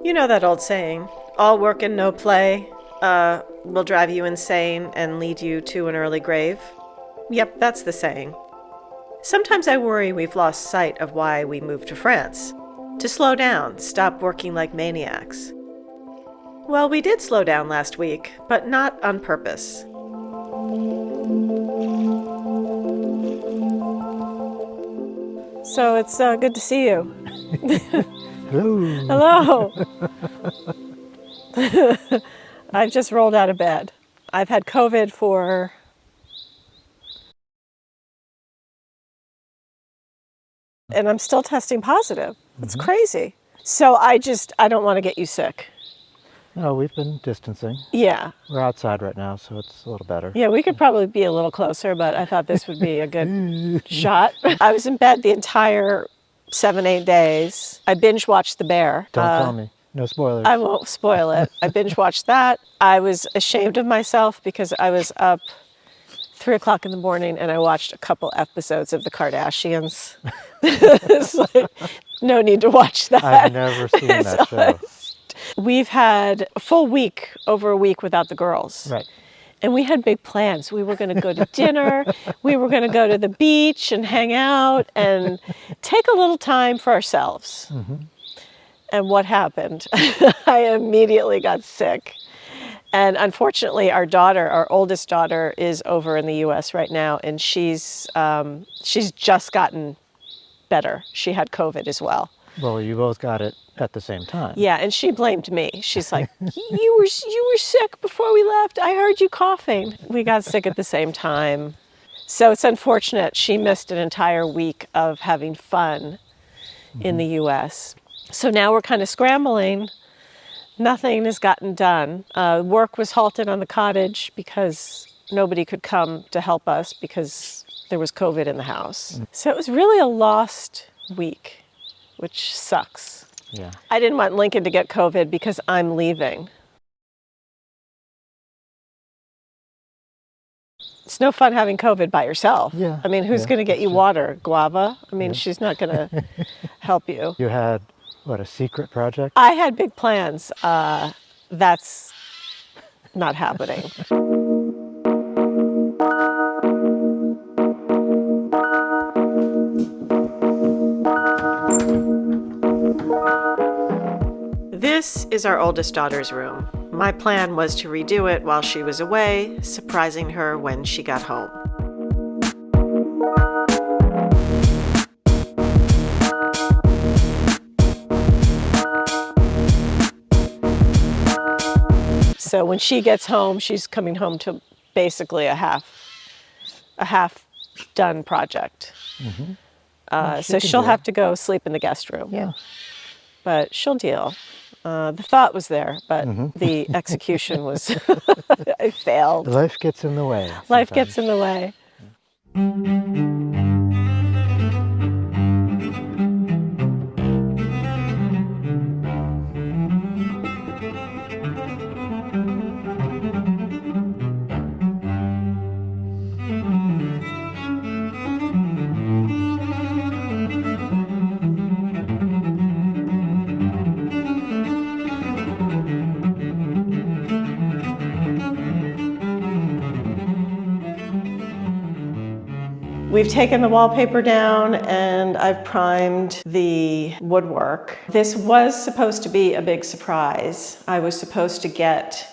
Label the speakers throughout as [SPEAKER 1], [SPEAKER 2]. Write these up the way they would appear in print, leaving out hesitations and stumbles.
[SPEAKER 1] You know that old saying, all work and no play will drive you insane and lead you to an early grave? Yep, that's the saying. Sometimes I worry we've lost sight of why we moved to France. To slow down, stop working like maniacs. Well, we did slow down last week, but not on purpose. So it's good to see you.
[SPEAKER 2] Hello.
[SPEAKER 1] Hello. I've just rolled out of bed. I've had COVID for and I'm still testing positive. It's crazy. So I don't want to get you sick.
[SPEAKER 2] No, we've been distancing.
[SPEAKER 1] Yeah.
[SPEAKER 2] We're outside right now, so it's a little better.
[SPEAKER 1] Yeah, we could probably be a little closer, but I thought this would be a good shot. I was in bed the entire 7-8 days. I binge watched The Bear.
[SPEAKER 2] Don't tell me. No spoilers.
[SPEAKER 1] I won't spoil it. I binge watched that. I was ashamed of myself because I was up 3 o'clock in the morning and I watched a couple episodes of The Kardashians. It's like, no need to watch that.
[SPEAKER 2] I've never seen that show.
[SPEAKER 1] We've had a full week, over a week without the girls.
[SPEAKER 2] Right.
[SPEAKER 1] And we had big plans. We were going to go to dinner. We were going to go to the beach and hang out and take a little time for ourselves. Mm-hmm. And what happened? I immediately got sick. And unfortunately, our oldest daughter, is over in the U.S. right now, and she's just gotten better. She had COVID as well.
[SPEAKER 2] Well, you both got it at the same time.
[SPEAKER 1] Yeah, and she blamed me. She's like, you were sick before we left. I heard you coughing. We got sick at the same time. So it's unfortunate. She missed an entire week of having fun in the U.S. So now we're kind of scrambling. Nothing has gotten done. Work was halted on the cottage because nobody could come to help us because there was COVID in the house. So it was really a lost week, which sucks.
[SPEAKER 2] Yeah.
[SPEAKER 1] I didn't want Lincoln to get COVID because I'm leaving. It's no fun having COVID by yourself.
[SPEAKER 2] Yeah.
[SPEAKER 1] I mean, who's going to get you water? Guava? I mean, she's not going to help you.
[SPEAKER 2] You had, what, a secret project?
[SPEAKER 1] I had big plans. That's not happening. This is our oldest daughter's room. My plan was to redo it while she was away, surprising her when she got home. So when she gets home, she's coming home to basically a half done project. Mm-hmm. So she'll have to go sleep in the guest room.
[SPEAKER 2] Yeah.
[SPEAKER 1] But she'll deal. The thought was there, but the execution was, I failed.
[SPEAKER 2] Life gets in the way.
[SPEAKER 1] Life gets in the way. We've taken the wallpaper down and I've primed the woodwork. This was supposed to be a big surprise. I was supposed to get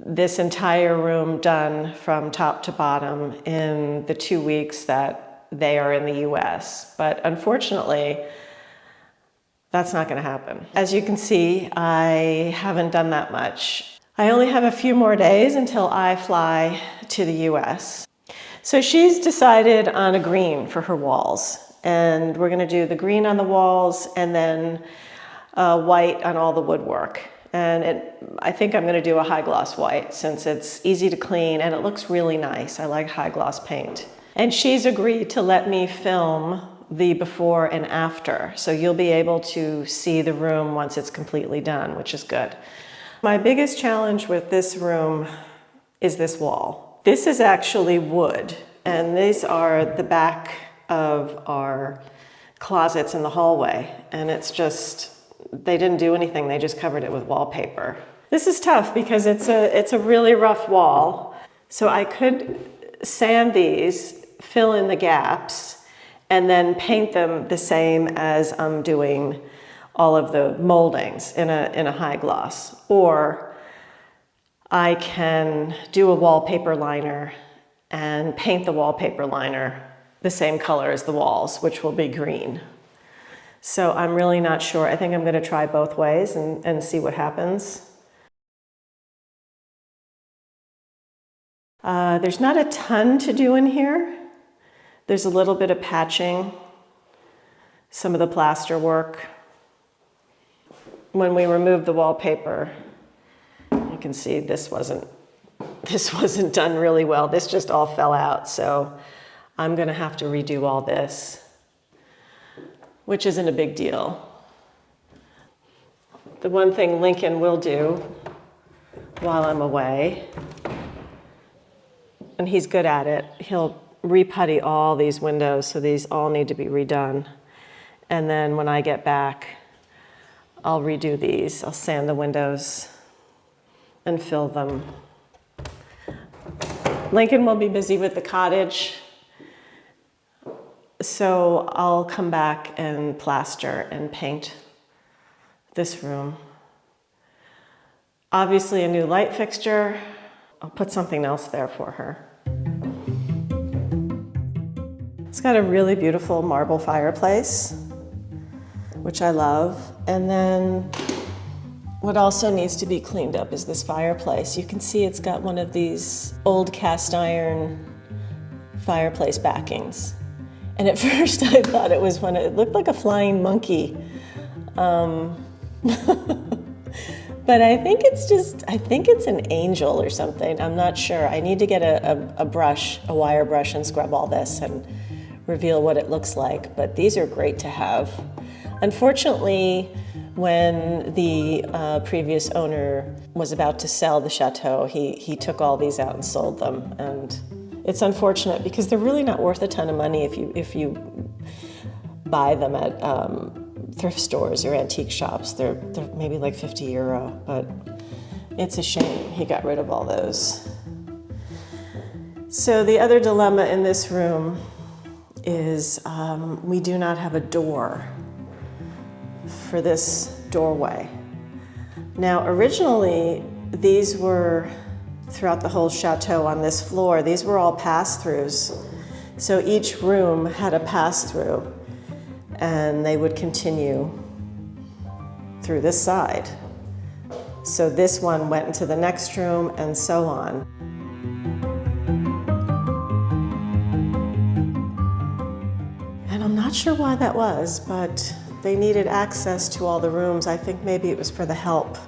[SPEAKER 1] this entire room done from top to bottom in the 2 weeks that they are in the US. But unfortunately, that's not going to happen. As you can see, I haven't done that much. I only have a few more days until I fly to the US. So she's decided on a green for her walls, and we're going to do the green on the walls and then white on all the woodwork. And I think I'm going to do a high gloss white since it's easy to clean and it looks really nice. I like high gloss paint. And she's agreed to let me film the before and after, so you'll be able to see the room once it's completely done, which is good. My biggest challenge with this room is this wall. This is actually wood, and these are the back of our closets in the hallway, and it's just they didn't do anything. They just covered it with wallpaper. This is tough because it's a really rough wall. So I could sand these, fill in the gaps, and then paint them the same as I'm doing all of the moldings in a high gloss. Or I can do a wallpaper liner and paint the wallpaper liner the same color as the walls, which will be green. So I'm really not sure. I think I'm going to try both ways and see what happens. There's not a ton to do in here. There's a little bit of patching, some of the plaster work. When we removed the wallpaper, you can see this wasn't done really well. This just all fell out, so I'm gonna have to redo all this, which isn't a big deal. The one thing Lincoln will do while I'm away, and he's good at it, he'll re-putty all these windows, so these all need to be redone. And then when I get back, I'll redo these. I'll sand the windows and fill them. Lincoln will be busy with the cottage, so I'll come back and plaster and paint this room. Obviously a new light fixture. I'll put something else there for her. It's got a really beautiful marble fireplace, which I love. And then what also needs to be cleaned up is this fireplace. You can see it's got one of these old cast iron fireplace backings. And at first I thought it looked like a flying monkey. But I think it's an angel or something. I'm not sure. I need to get a brush, a wire brush, and scrub all this and reveal what it looks like. But these are great to have. Unfortunately, when the previous owner was about to sell the chateau, he took all these out and sold them. And it's unfortunate because they're really not worth a ton of money if you buy them at thrift stores or antique shops. They're maybe like €50, but it's a shame he got rid of all those. So the other dilemma in this room is we do not have a door for this doorway. Now originally these were throughout the whole chateau on this floor, these were all pass-throughs. So each room had a pass-through and they would continue through this side. So this one went into the next room and so on. And I'm not sure why that was, but they needed access to all the rooms. I think maybe it was for the help,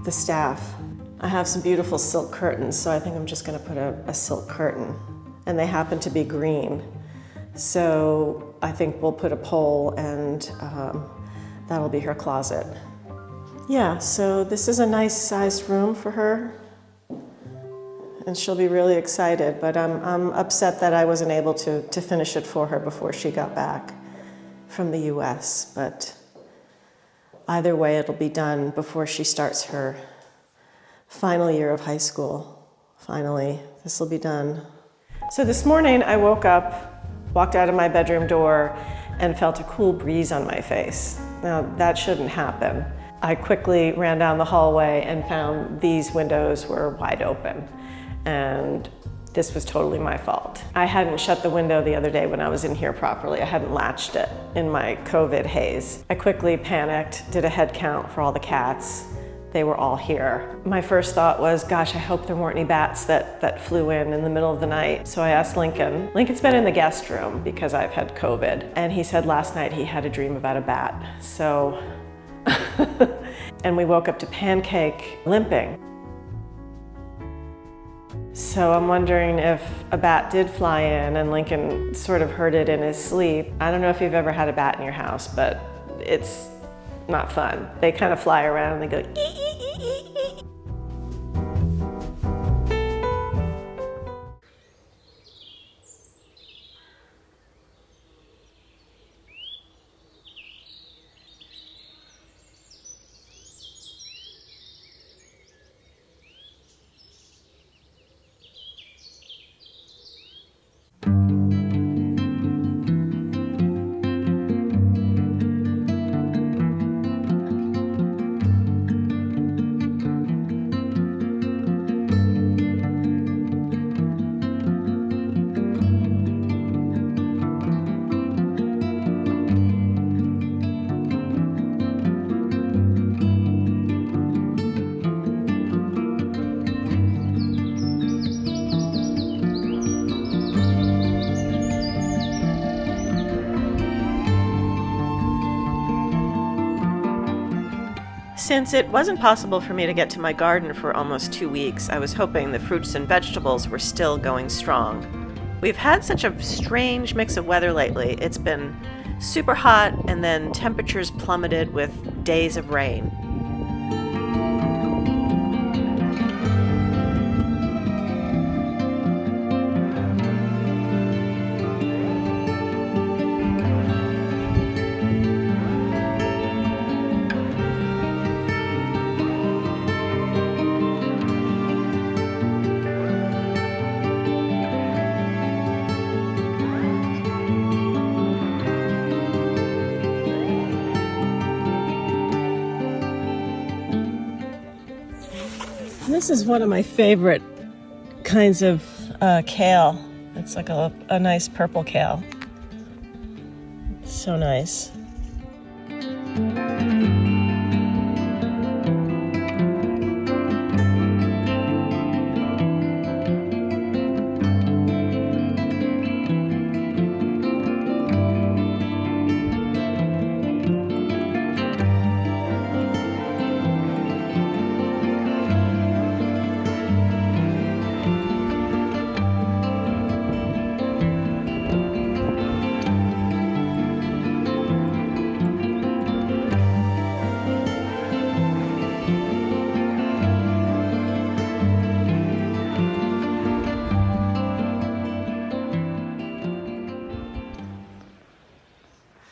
[SPEAKER 1] the staff. I have some beautiful silk curtains, so I think I'm just gonna put a silk curtain. And they happen to be green. So I think we'll put a pole and that'll be her closet. Yeah, so this is a nice sized room for her. And she'll be really excited, but I'm upset that I wasn't able to finish it for her before she got back from the US. But either way, it'll be done before she starts her final year of high school. Finally, this will be done. So this morning I woke up, walked out of my bedroom door, and felt a cool breeze on my face. Now, that shouldn't happen. I quickly ran down the hallway and found these windows were wide open, and this was totally my fault. I hadn't shut the window the other day when I was in here properly. I hadn't latched it in my COVID haze. I quickly panicked, did a head count for all the cats. They were all here. My first thought was, gosh, I hope there weren't any bats that flew in the middle of the night. So I asked Lincoln. Lincoln's been in the guest room because I've had COVID. And he said last night he had a dream about a bat. So, and we woke up to Pancake limping. So I'm wondering if a bat did fly in and Lincoln sort of heard it in his sleep. I don't know if you've ever had a bat in your house, but it's not fun. They kind of fly around and they go, ee, ee, ee, ee, ee. Since it wasn't possible for me to get to my garden for almost 2 weeks, I was hoping the fruits and vegetables were still going strong. We've had such a strange mix of weather lately. It's been super hot and then temperatures plummeted with days of rain. This is one of my favorite kinds of kale. It's like a nice purple kale. So nice.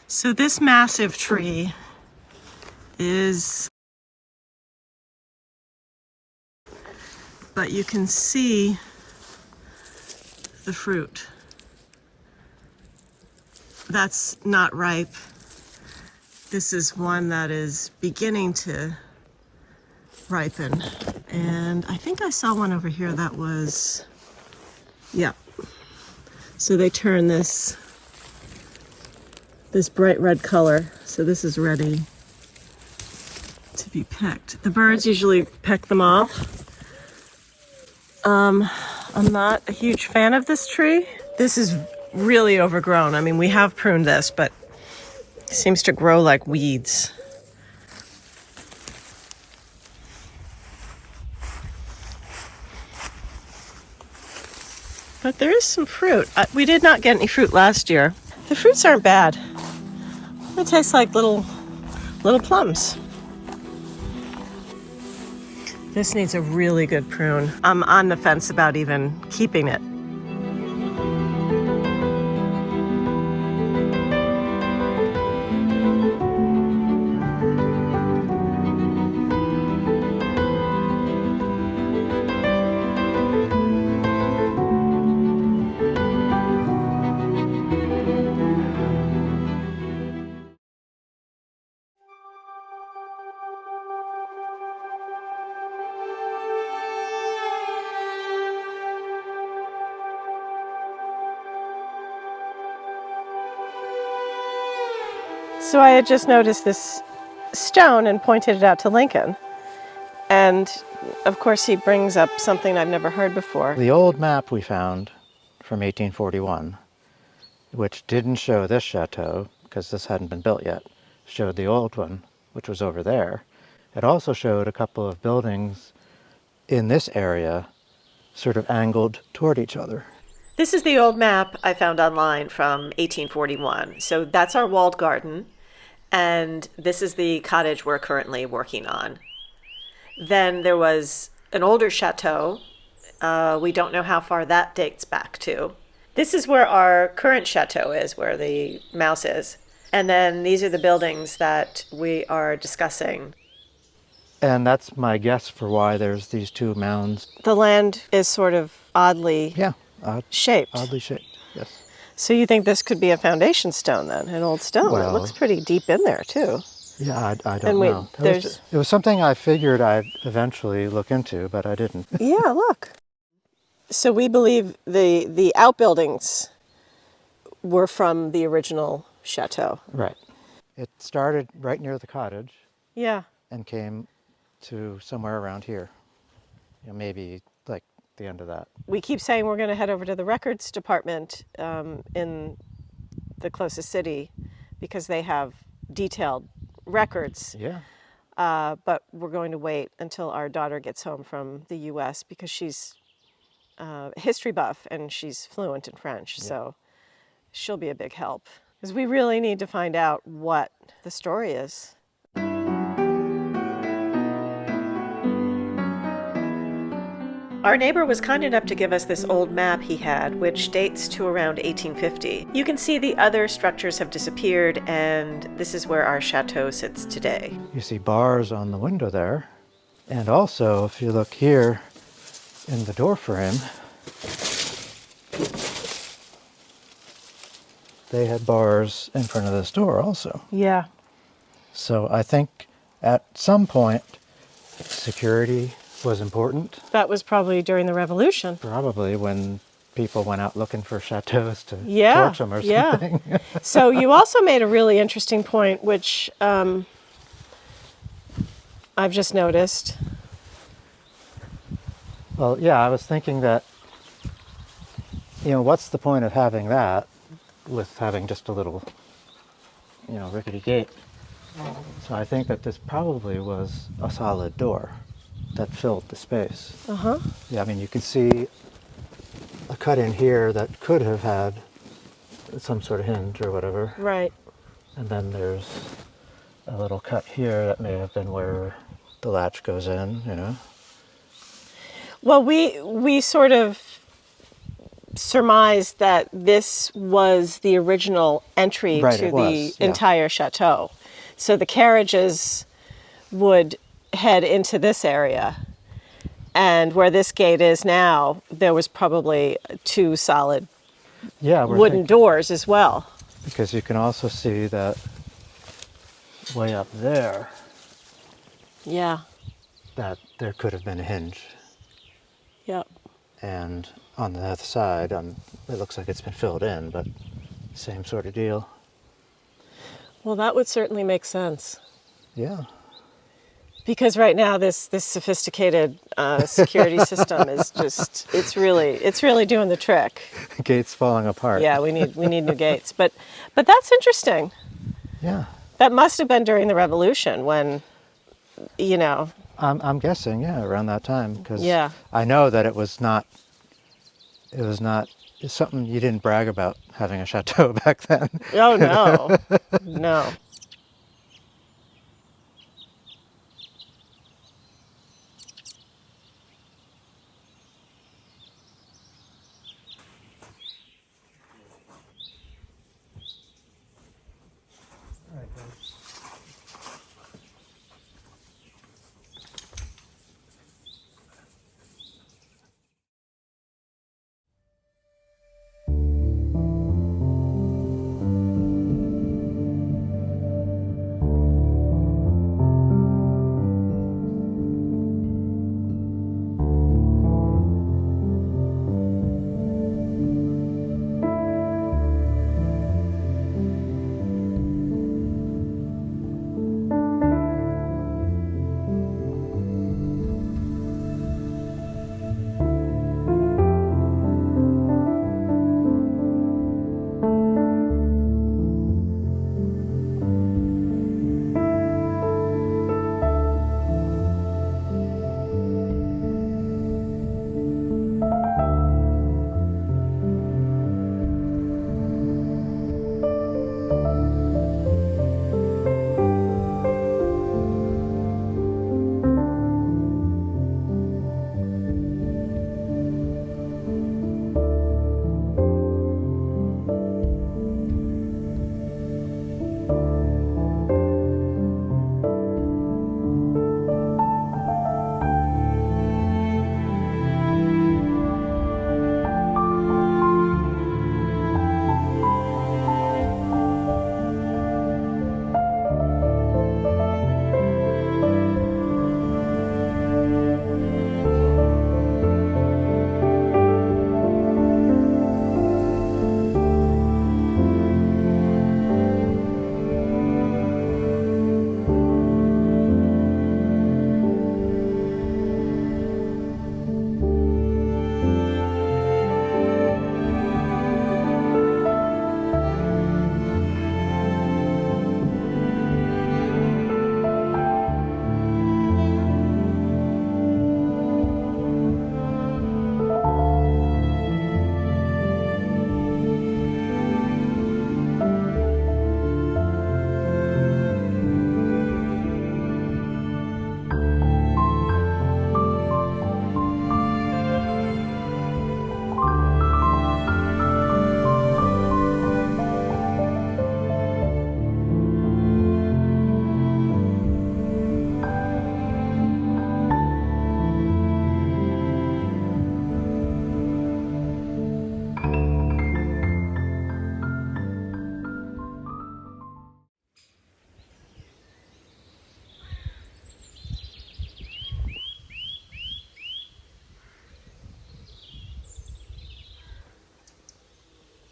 [SPEAKER 1] So this massive tree but you can see the fruit. That's not ripe. This is one that is beginning to ripen. And I think I saw one over here that was, yeah. So they turn this bright red color. So this is ready to be picked. The birds usually peck them off. I'm not a huge fan of this tree. This is really overgrown. I mean, we have pruned this, but it seems to grow like weeds. But there is some fruit. We did not get any fruit last year. The fruits aren't bad. They taste like little plums. This needs a really good prune. I'm on the fence about even keeping it. So I had just noticed this stone and pointed it out to Lincoln. And of course he brings up something I've never heard before.
[SPEAKER 2] The old map we found from 1841, which didn't show this chateau, because this hadn't been built yet, showed the old one, which was over there. It also showed a couple of buildings in this area sort of angled toward each other.
[SPEAKER 1] This is the old map I found online from 1841. So that's our walled garden. And this is the cottage we're currently working on. Then there was an older chateau. We don't know how far that dates back to. This is where our current chateau is, where the mouse is. And then these are the buildings that we are discussing.
[SPEAKER 2] And that's my guess for why there's these two mounds.
[SPEAKER 1] The land is sort of oddly shaped.
[SPEAKER 2] Oddly shaped, yes.
[SPEAKER 1] So you think this could be a foundation stone then, an old stone?
[SPEAKER 2] Well,
[SPEAKER 1] it looks pretty deep in there too.
[SPEAKER 2] Yeah, I don't know. It was something I figured I'd eventually look into, but I didn't.
[SPEAKER 1] Yeah, look. So we believe the outbuildings were from the original chateau.
[SPEAKER 2] Right. It started right near the cottage.
[SPEAKER 1] Yeah.
[SPEAKER 2] And came to somewhere around here. Maybe like the end of that.
[SPEAKER 1] We keep saying we're going to head over to the records department in the closest city because they have detailed records.
[SPEAKER 2] Yeah.
[SPEAKER 1] But we're going to wait until our daughter gets home from the US because she's a history buff and she's fluent in French. So she'll be a big help because we really need to find out what the story is. Our neighbor was kind enough to give us this old map he had, which dates to around 1850. You can see the other structures have disappeared, and this is where our chateau sits today.
[SPEAKER 2] You see bars on the window there. And also, if you look here in the door frame, they had bars in front of this door also.
[SPEAKER 1] Yeah.
[SPEAKER 2] So I think at some point, security was important.
[SPEAKER 1] That was probably during the Revolution.
[SPEAKER 2] Probably when people went out looking for chateaus to
[SPEAKER 1] Yeah,
[SPEAKER 2] torch them or something.
[SPEAKER 1] yeah. So you also made a really interesting point, which I've just noticed.
[SPEAKER 2] Well, yeah, I was thinking that, what's the point of having that with having just a little, rickety gate? So I think that this probably was a solid door that filled the space.
[SPEAKER 1] Uh-huh.
[SPEAKER 2] Yeah, I mean, you can see a cut in here that could have had some sort of hinge or whatever.
[SPEAKER 1] Right.
[SPEAKER 2] And then there's a little cut here that may have been where the latch goes in.
[SPEAKER 1] Well, we sort of surmised that this was the original entry
[SPEAKER 2] Right,
[SPEAKER 1] to
[SPEAKER 2] it
[SPEAKER 1] the
[SPEAKER 2] was, yeah.
[SPEAKER 1] entire chateau. So the carriages would head into this area. And where this gate is now, there was probably two solid wooden doors as well.
[SPEAKER 2] Because you can also see that way up there,
[SPEAKER 1] Yeah.
[SPEAKER 2] that there could have been a hinge.
[SPEAKER 1] Yep.
[SPEAKER 2] And on the other side, it looks like it's been filled in, but same sort of deal.
[SPEAKER 1] Well, that would certainly make sense.
[SPEAKER 2] Yeah.
[SPEAKER 1] Because right now, this sophisticated security system is just—it's really doing the trick.
[SPEAKER 2] Gates falling apart.
[SPEAKER 1] Yeah, we need new gates. But that's interesting.
[SPEAKER 2] Yeah.
[SPEAKER 1] That must have been during the Revolution when,
[SPEAKER 2] I'm guessing, yeah, around that time, because
[SPEAKER 1] Yeah.
[SPEAKER 2] I know that it was not. It's something you didn't brag about having a chateau back then.
[SPEAKER 1] Oh no, no.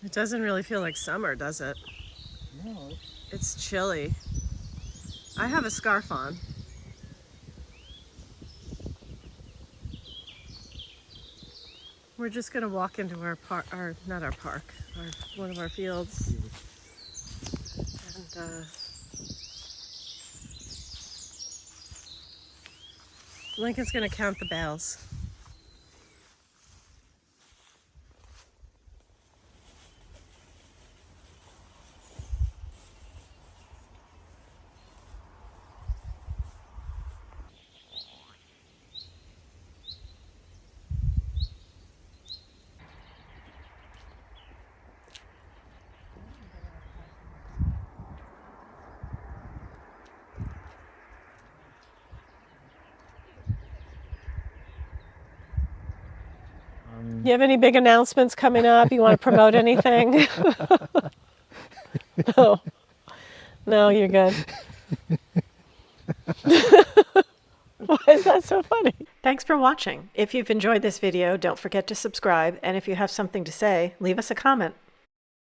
[SPEAKER 1] It doesn't really feel like summer, does it?
[SPEAKER 2] No.
[SPEAKER 1] It's chilly. I have a scarf on. We're just gonna walk into our park, or not our park, one of our fields. And Lincoln's gonna count the bales. You have any big announcements coming up? You want to promote anything? No. No, you're good. Why is that so funny? Thanks for watching. If you've enjoyed this video, don't forget to subscribe. And if you have something to say, leave us a comment.